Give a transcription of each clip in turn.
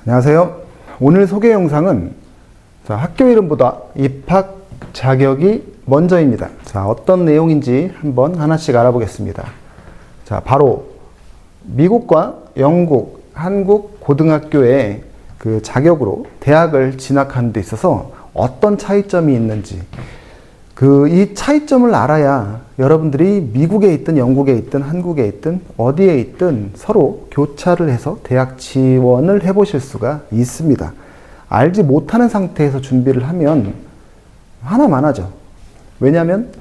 안녕하세요. 오늘 소개 영상은 학교 이름보다 입학 자격이 먼저입니다. 어떤 내용인지 한번 하나씩 알아보겠습니다. 바로 미국과 영국, 한국 고등학교의 그 자격으로 대학을 진학하는 데 있어서 어떤 차이점이 있는지, 이 차이점을 알아야 여러분들이 미국에 있든 영국에 있든 한국에 있든 어디에 있든 서로 교차를 해서 대학 지원을 해보실 수가 있습니다. 알지 못하는 상태에서 준비를 하면 하나만하죠. 왜냐하면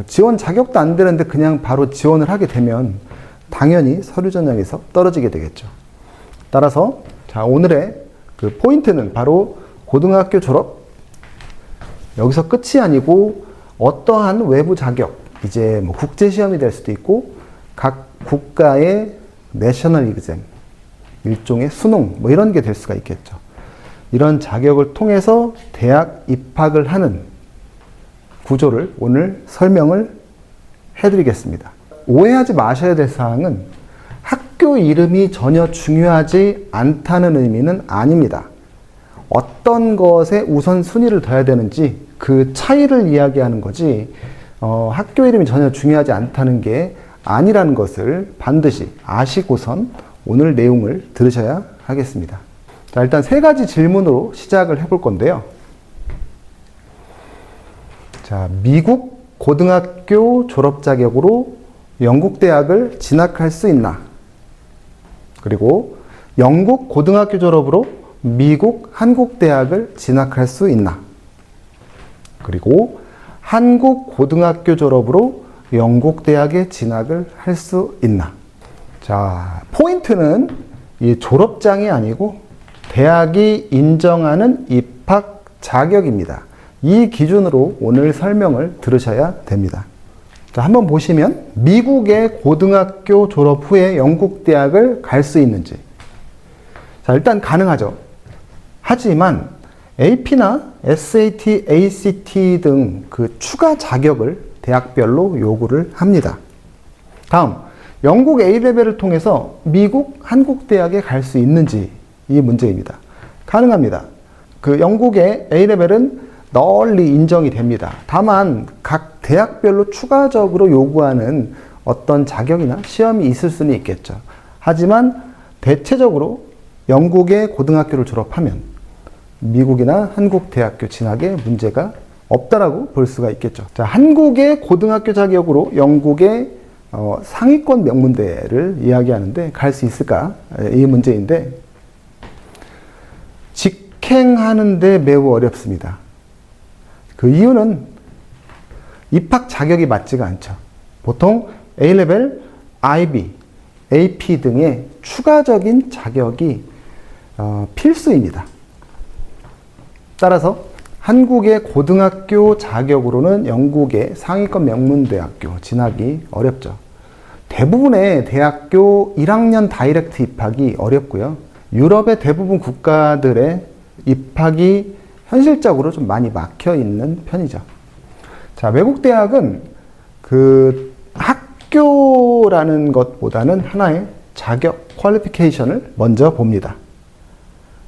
지원 자격도 안 되는데 그냥 바로 지원을 하게 되면 당연히 서류 전형에서 떨어지게 되겠죠. 따라서 오늘의 그 포인트는 바로 고등학교 졸업, 여기서 끝이 아니고 어떠한 외부 자격, 이제 국제시험이 될 수도 있고 각 국가의 내셔널 이그잼, 일종의 수능 이런 게 될 수가 있겠죠. 이런 자격을 통해서 대학 입학을 하는 구조를 오늘 설명을 해드리겠습니다. 오해하지 마셔야 될 사항은 학교 이름이 전혀 중요하지 않다는 의미는 아닙니다. 어떤 것에 우선순위를 둬야 되는지 그 차이를 이야기하는 거지, 학교 이름이 전혀 중요하지 않다는 게 아니라는 것을 반드시 아시고선 오늘 내용을 들으셔야 하겠습니다. 일단 세 가지 질문으로 시작을 해볼 건데요. 미국 고등학교 졸업 자격으로 영국 대학을 진학할 수 있나? 그리고 영국 고등학교 졸업으로 미국 한국 대학을 진학할 수 있나? 그리고 한국 고등학교 졸업으로 영국 대학에 진학을 할 수 있나? 포인트는 이 졸업장이 아니고 대학이 인정하는 입학 자격입니다. 이 기준으로 오늘 설명을 들으셔야 됩니다. 한번 보시면 미국의 고등학교 졸업 후에 영국 대학을 갈 수 있는지. 일단 가능하죠. 하지만 AP나 SAT, ACT 등 그 추가 자격을 대학별로 요구를 합니다. 다음, 영국 A레벨을 통해서 미국, 한국 대학에 갈 수 있는지, 이 문제입니다. 가능합니다. 영국의 A레벨은 널리 인정이 됩니다. 다만 각 대학별로 추가적으로 요구하는 어떤 자격이나 시험이 있을 수는 있겠죠. 하지만 대체적으로 영국의 고등학교를 졸업하면 미국이나 한국 대학교 진학에 문제가 없다라고 볼 수가 있겠죠. 한국의 고등학교 자격으로 영국의 상위권 명문대를 이야기하는데 갈 수 있을까? 이 문제인데 직행하는데 매우 어렵습니다. 그 이유는 입학 자격이 맞지가 않죠. 보통 A레벨, IB, AP 등의 추가적인 자격이 필수입니다. 따라서 한국의 고등학교 자격으로는 영국의 상위권 명문대학교 진학이 어렵죠. 대부분의 대학교 1학년 다이렉트 입학이 어렵고요. 유럽의 대부분 국가들의 입학이 현실적으로 좀 많이 막혀 있는 편이죠. 외국 대학은 그 학교라는 것보다는 하나의 자격, 퀄리피케이션을 먼저 봅니다.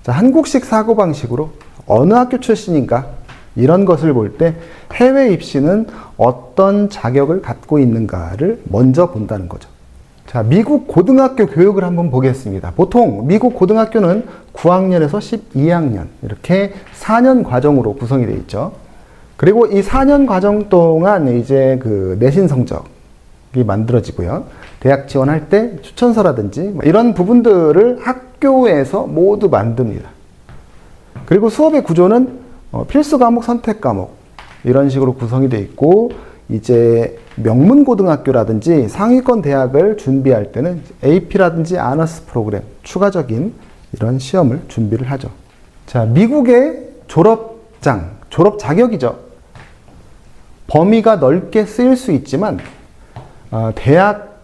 한국식 사고방식으로 어느 학교 출신인가 이런 것을 볼 때 해외 입시는 어떤 자격을 갖고 있는가를 먼저 본다는 거죠. 미국 고등학교 교육을 한번 보겠습니다. 보통 미국 고등학교는 9학년에서 12학년 이렇게 4년 과정으로 구성이 되어 있죠. 그리고 이 4년 과정 동안 이제 그 내신 성적이 만들어지고요. 대학 지원할 때 추천서라든지 이런 부분들을 학교에서 모두 만듭니다. 그리고 수업의 구조는 필수 과목, 선택 과목 이런 식으로 구성이 되어 있고, 이제 명문고등학교라든지 상위권 대학을 준비할 때는 AP라든지 아너스 프로그램 추가적인 이런 시험을 준비를 하죠. 미국의 졸업장, 졸업 자격이죠. 범위가 넓게 쓰일 수 있지만 대학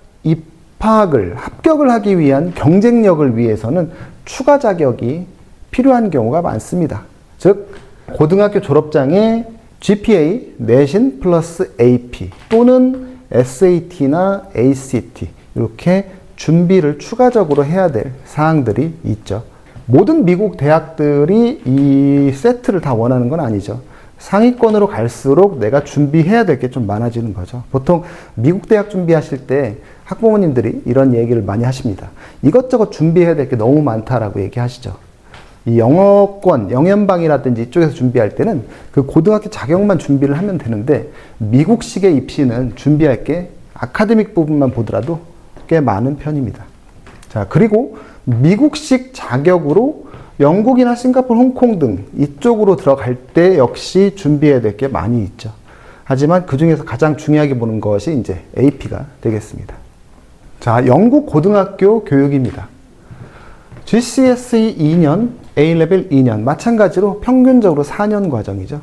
합격을 하기 위한 경쟁력을 위해서는 추가 자격이 필요한 경우가 많습니다. 즉 고등학교 졸업장에 GPA, 내신 플러스 AP 또는 SAT나 ACT 이렇게 준비를 추가적으로 해야 될 사항들이 있죠. 모든 미국 대학들이 이 세트를 다 원하는 건 아니죠. 상위권으로 갈수록 내가 준비해야 될 게 좀 많아지는 거죠. 보통 미국 대학 준비하실 때 학부모님들이 이런 얘기를 많이 하십니다. 이것저것 준비해야 될 게 너무 많다라고 얘기하시죠. 이 영어권, 영연방이라든지 이쪽에서 준비할 때는 그 고등학교 자격만 준비를 하면 되는데 미국식의 입시는 준비할 게 아카데믹 부분만 보더라도 꽤 많은 편입니다. 자, 그리고 미국식 자격으로 영국이나 싱가포르, 홍콩 등 이쪽으로 들어갈 때 역시 준비해야 될 게 많이 있죠. 하지만 그 중에서 가장 중요하게 보는 것이 이제 AP가 되겠습니다. 자, 영국 고등학교 교육입니다. GCSE 2년, A레벨 2년, 마찬가지로 평균적으로 4년 과정이죠.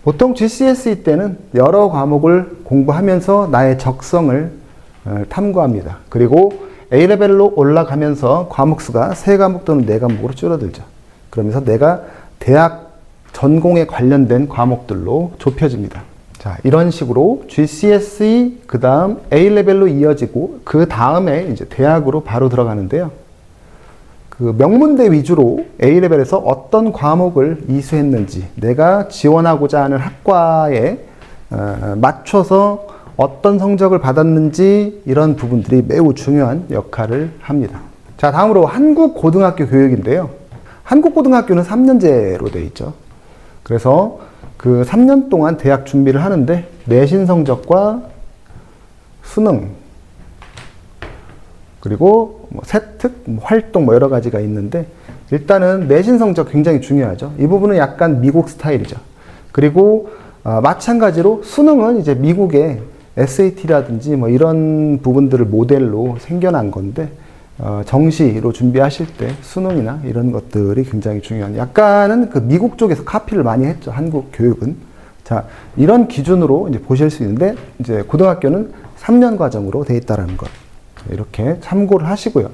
보통 GCSE 때는 여러 과목을 공부하면서 나의 적성을 탐구합니다. 그리고 A레벨로 올라가면서 과목 수가 3과목 또는 4과목으로 줄어들죠. 그러면서 내가 대학 전공에 관련된 과목들로 좁혀집니다. 자, 이런 식으로 GCSE, 그 다음 A레벨로 이어지고, 그 다음에 이제 대학으로 바로 들어가는데요. 그 명문대 위주로 A레벨에서 어떤 과목을 이수했는지, 내가 지원하고자 하는 학과에 맞춰서 어떤 성적을 받았는지, 이런 부분들이 매우 중요한 역할을 합니다. 자, 다음으로 한국 고등학교 교육인데요. 한국 고등학교는 3년제로 되어 있죠. 그래서 그 3년 동안 대학 준비를 하는데 내신 성적과 수능, 그리고 뭐 세특, 활동 여러 가지가 있는데, 일단은 내신 성적 굉장히 중요하죠. 이 부분은 약간 미국 스타일이죠. 그리고 마찬가지로 수능은 이제 미국의 SAT라든지 뭐 이런 부분들을 모델로 생겨난 건데, 정시로 준비하실 때 수능이나 이런 것들이 굉장히 중요한, 약간은 그 미국 쪽에서 카피를 많이 했죠, 한국 교육은. 자, 이런 기준으로 이제 보실 수 있는데, 이제 고등학교는 3년 과정으로 되어 있다는 것, 이렇게 참고를 하시고요.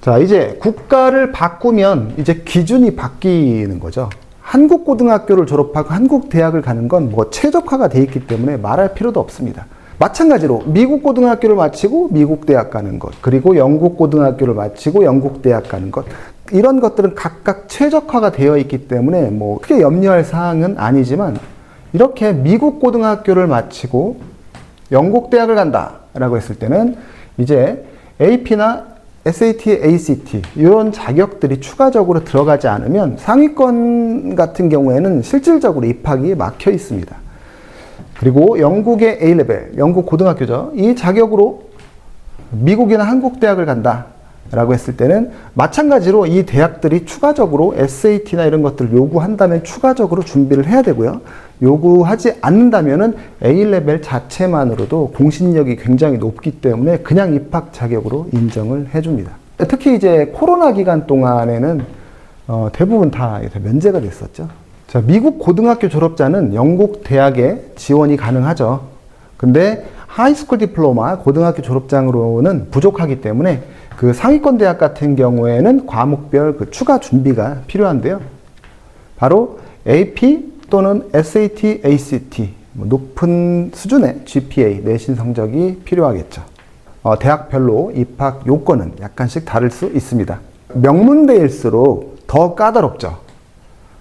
자, 이제 국가를 바꾸면 이제 기준이 바뀌는 거죠. 한국 고등학교를 졸업하고 한국 대학을 가는 건 뭐 최적화가 되어 있기 때문에 말할 필요도 없습니다. 마찬가지로 미국 고등학교를 마치고 미국 대학 가는 것, 그리고 영국 고등학교를 마치고 영국 대학 가는 것, 이런 것들은 각각 최적화가 되어 있기 때문에 뭐 크게 염려할 사항은 아니지만, 이렇게 미국 고등학교를 마치고 영국 대학을 간다 라고 했을 때는 이제 AP나 SAT, ACT 이런 자격들이 추가적으로 들어가지 않으면 상위권 같은 경우에는 실질적으로 입학이 막혀 있습니다. 그리고 영국의 A레벨, 영국 고등학교죠. 이 자격으로 미국이나 한국 대학을 간다 라고 했을 때는 마찬가지로 이 대학들이 추가적으로 SAT나 이런 것들을 요구한다면 추가적으로 준비를 해야 되고요. 요구하지 않는다면은 A레벨 자체만으로도 공신력이 굉장히 높기 때문에 그냥 입학 자격으로 인정을 해줍니다. 특히 이제 코로나 기간 동안에는 대부분 다 면제가 됐었죠. 자, 미국 고등학교 졸업자는 영국 대학에 지원이 가능하죠. 근데 하이스쿨 디플로마 고등학교 졸업장으로는 부족하기 때문에 그 상위권 대학 같은 경우에는 과목별 그 추가 준비가 필요한데요. 바로 AP 또는 SAT, ACT, 높은 수준의 GPA, 내신 성적이 필요하겠죠. 대학별로 입학 요건은 약간씩 다를 수 있습니다. 명문대일수록 더 까다롭죠.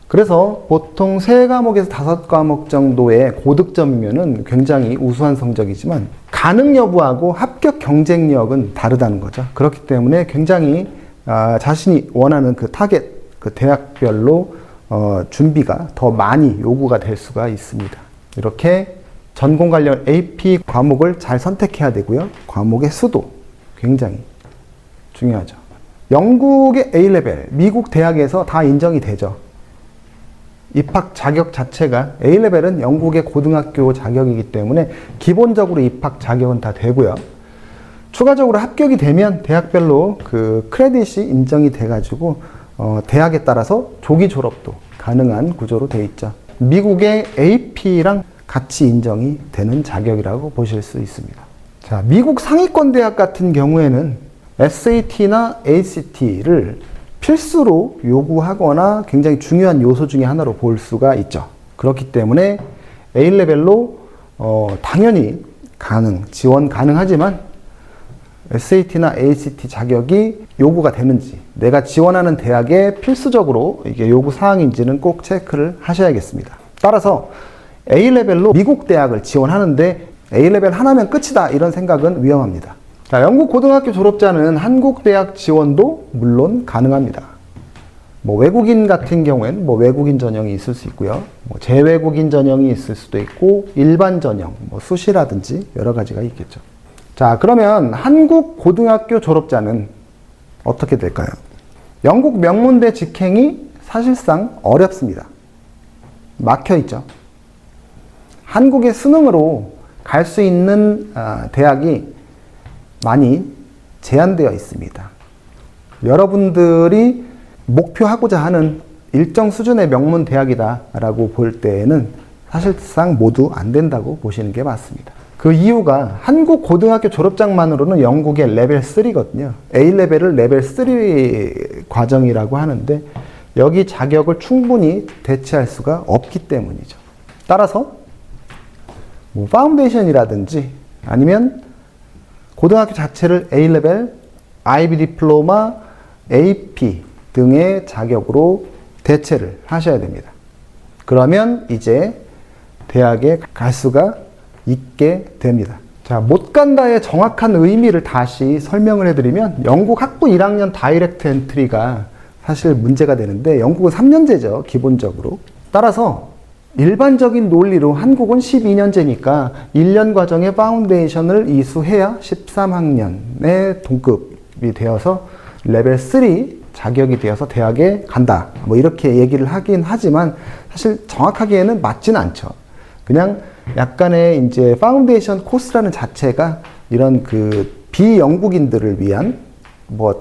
그래서 보통 3과목에서 5과목 정도의 고득점이면은 굉장히 우수한 성적이지만, 가능 여부하고 합격 경쟁력은 다르다는 거죠. 그렇기 때문에 굉장히 자신이 원하는 그 타겟, 그 대학별로 준비가 더 많이 요구가 될 수가 있습니다. 이렇게 전공 관련 AP 과목을 잘 선택해야 되고요. 과목의 수도 굉장히 중요하죠. 영국의 A레벨, 미국 대학에서 다 인정이 되죠. 입학 자격 자체가 A레벨은 영국의 고등학교 자격이기 때문에 기본적으로 입학 자격은 다 되고요. 추가적으로 합격이 되면 대학별로 그 크레딧이 인정이 돼가지고 대학에 따라서 조기 졸업도 가능한 구조로 되어 있죠. 미국의 AP랑 같이 인정이 되는 자격이라고 보실 수 있습니다. 자, 미국 상위권 대학 같은 경우에는 SAT나 ACT를 필수로 요구하거나 굉장히 중요한 요소 중에 하나로 볼 수가 있죠. 그렇기 때문에 A레벨로 당연히 지원 가능하지만 SAT나 ACT 자격이 요구가 되는지, 내가 지원하는 대학에 필수적으로 이게 요구 사항인지는 꼭 체크를 하셔야겠습니다. 따라서 A레벨로 미국 대학을 지원하는데 A레벨 하나면 끝이다, 이런 생각은 위험합니다. 자, 영국 고등학교 졸업자는 한국 대학 지원도 물론 가능합니다. 외국인 같은 경우에는 외국인 전형이 있을 수 있고요. 재외국인 전형이 있을 수도 있고, 일반 전형, 수시라든지 여러 가지가 있겠죠. 자, 그러면 한국 고등학교 졸업자는 어떻게 될까요? 영국 명문대 직행이 사실상 어렵습니다. 막혀 있죠. 한국의 수능으로 갈 수 있는 대학이 많이 제한되어 있습니다. 여러분들이 목표하고자 하는 일정 수준의 명문 대학이다라고 볼 때에는 사실상 모두 안 된다고 보시는 게 맞습니다. 그 이유가 한국 고등학교 졸업장만으로는 영국의 레벨 3거든요. A레벨을 레벨 3 과정이라고 하는데 여기 자격을 충분히 대체할 수가 없기 때문이죠. 따라서 파운데이션이라든지 아니면 고등학교 자체를 A레벨, IB 디플로마, AP 등의 자격으로 대체를 하셔야 됩니다. 그러면 이제 대학에 갈 수가 있게 됩니다. 자, 못 간다의 정확한 의미를 다시 설명을 해드리면 영국 학부 1학년 다이렉트 엔트리가 사실 문제가 되는데 영국은 3년제죠, 기본적으로. 따라서 일반적인 논리로 한국은 12년제니까 1년 과정의 파운데이션을 이수해야 13학년에 동급이 되어서 레벨 3 자격이 되어서 대학에 간다. 이렇게 얘기를 하긴 하지만 사실 정확하게는 맞지는 않죠. 그냥 약간의 이제 파운데이션 코스라는 자체가 이런 비영국인들을 위한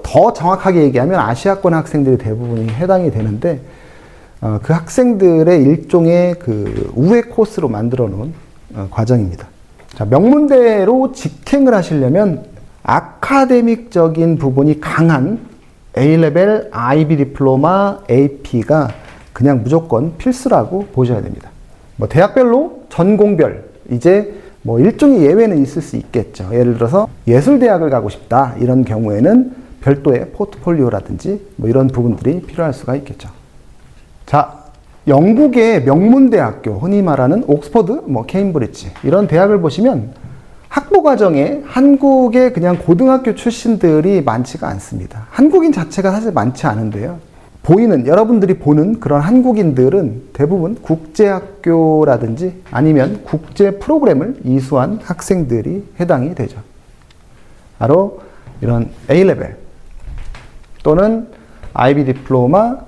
더 정확하게 얘기하면 아시아권 학생들이 대부분이 해당이 되는데 그 학생들의 일종의 우회 코스로 만들어 놓은 과정입니다. 자, 명문대로 직행을 하시려면 아카데믹적인 부분이 강한 A레벨, IB 디플로마, AP가 그냥 무조건 필수라고 보셔야 됩니다. 대학별로 전공별 이제 일종의 예외는 있을 수 있겠죠. 예를 들어서 예술대학을 가고 싶다 이런 경우에는 별도의 포트폴리오라든지 이런 부분들이 필요할 수가 있겠죠. 자, 영국의 명문대학교, 흔히 말하는 옥스퍼드, 케임브리지 이런 대학을 보시면 학부 과정에 한국의 그냥 고등학교 출신들이 많지가 않습니다. 한국인 자체가 사실 많지 않은데요. 여러분들이 보는 그런 한국인들은 대부분 국제학교라든지 아니면 국제 프로그램을 이수한 학생들이 해당이 되죠. 바로 이런 A레벨 또는 IB 디플로마,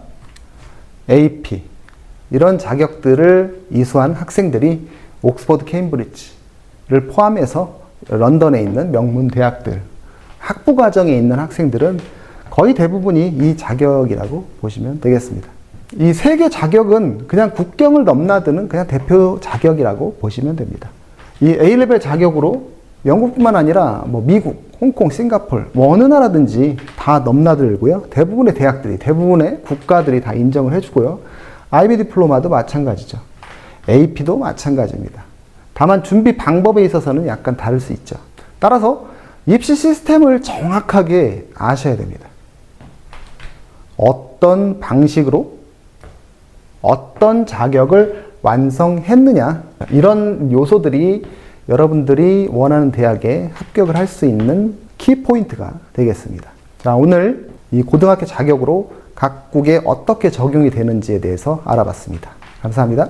AP 이런 자격들을 이수한 학생들이 옥스퍼드, 케임브리지를 포함해서 런던에 있는 명문 대학들, 학부 과정에 있는 학생들은 거의 대부분이 이 자격이라고 보시면 되겠습니다. 이 세 개 자격은 그냥 국경을 넘나드는 그냥 대표 자격이라고 보시면 됩니다. 이 A레벨 자격으로 영국뿐만 아니라 미국, 홍콩, 싱가포르 어느 나라든지 다 넘나들고요. 대부분의 대학들이, 대부분의 국가들이 다 인정을 해주고요. IB 디플로마도 마찬가지죠. AP도 마찬가지입니다. 다만 준비 방법에 있어서는 약간 다를 수 있죠. 따라서 입시 시스템을 정확하게 아셔야 됩니다. 어떤 방식으로 어떤 자격을 완성했느냐 이런 요소들이 여러분들이 원하는 대학에 합격을 할 수 있는 키포인트가 되겠습니다. 자, 오늘 이 고등학교 자격으로 각국에 어떻게 적용이 되는지에 대해서 알아봤습니다. 감사합니다.